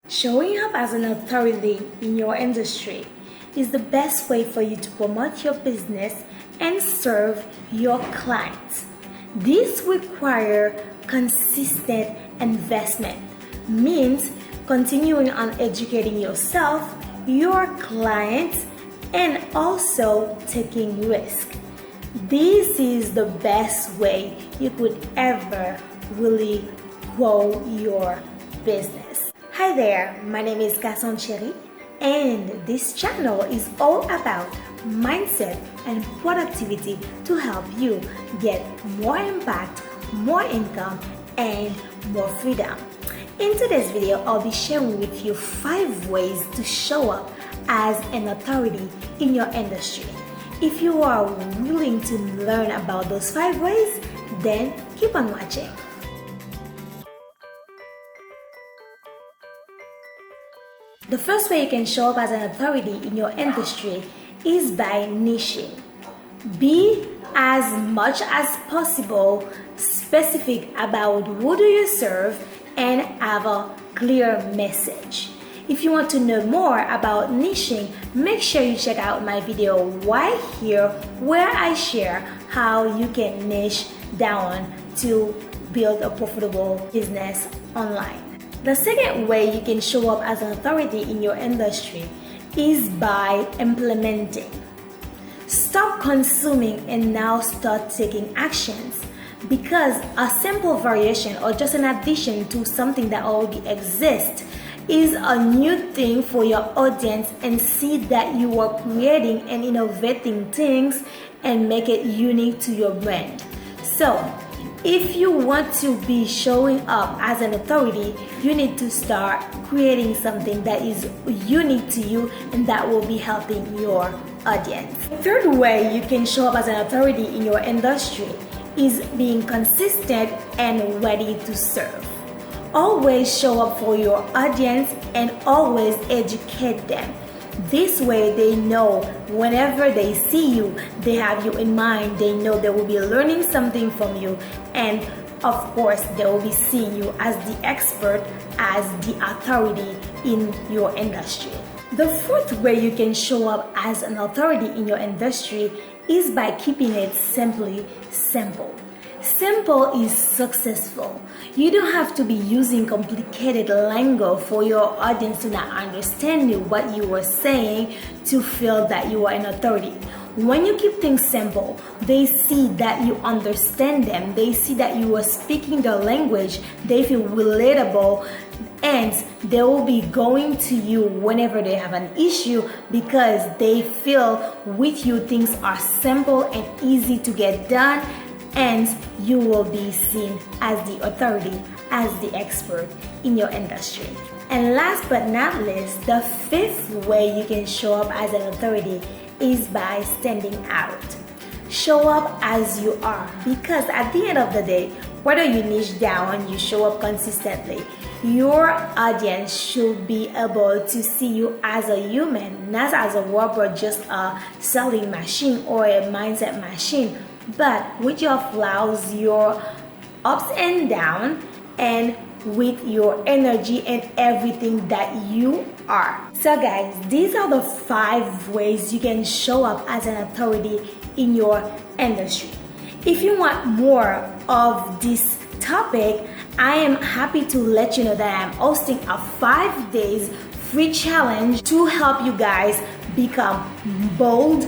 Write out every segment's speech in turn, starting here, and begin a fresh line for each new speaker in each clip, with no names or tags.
Showing up as an authority in your industry is the best way for you to promote your business and serve your clients. This requires consistent investment, means continuing on educating yourself, your clients, and also taking risk. This is the best way you could ever really grow your business. Hi there, my name is Gaston Cherry, and this channel is all about mindset and productivity to help you get more impact, more income, and more freedom. In today's video, I'll be sharing with you 5 ways to show up as an authority in your industry. If you are willing to learn about those 5 ways, then keep on watching. The first way you can show up as an authority in your industry is by niching. Be as much as possible specific about who do you serve and have a clear message. If you want to know more about niching, make sure you check out my video right here where I share how you can niche down to build a profitable business online. The second way you can show up as an authority in your industry is by implementing. Stop consuming and now start taking actions, because a simple variation or just an addition to something that already exists is a new thing for your audience, and see that you are creating and innovating things and make it unique to your brand. So if you want to be showing up as an authority, you need to start creating something that is unique to you and that will be helping your audience. The third way you can show up as an authority in your industry is being consistent and ready to serve. Always show up for your audience and always educate them. This way they know whenever they see you, they have you in mind. They know they will be learning something from you, and of course they will be seeing you as the expert, as the authority in your industry. The fourth way you can show up as an authority in your industry is by keeping it simply simple. Simple is successful. You don't have to be using complicated lingo for your audience to not understand what you are saying to feel that you are an authority. When you keep things simple, they see that you understand them. They see that you are speaking their language. They feel relatable, and they will be going to you whenever they have an issue, because they feel with you things are simple and easy to get done, and you will be seen as the authority, as the expert in your industry. And last but not least, the fifth way you can show up as an authority is by standing out. Show up as you are, because at the end of the day, whether you niche down, you show up consistently, your audience should be able to see you as a human, not as a robot, just a selling machine or a mindset machine, but with your flaws, your ups and downs, and with your energy and everything that you are. So guys, these are the 5 ways you can show up as an authority in your industry. If you want more of this topic, I am happy to let you know that I'm hosting a 5 days free challenge to help you guys become bold,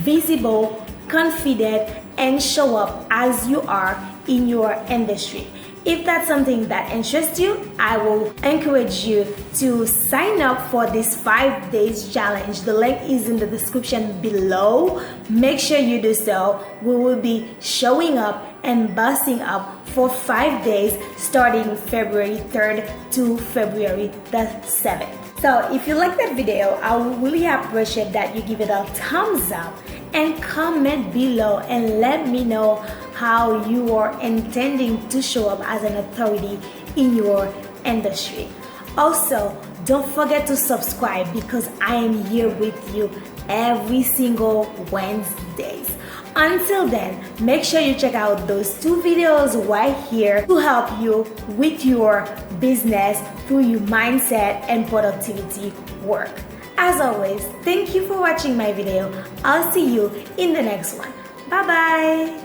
visible, confident, and show up as you are in your industry. If that's something that interests you, I will encourage you to sign up for this 5 days challenge. The link is in the description below. Make sure you do so. We will be showing up and busting up for 5 days starting February 3rd to February the 7th. So if you like that video, I would really appreciate that you give it a thumbs up and comment below and let me know how you are intending to show up as an authority in your industry. Also, don't forget to subscribe, because I am here with you every single Wednesdays. Until then, make sure you check out those 2 videos right here to help you with your business through your mindset and productivity work. As always, thank you for watching my video. I'll see you in the next one. Bye bye.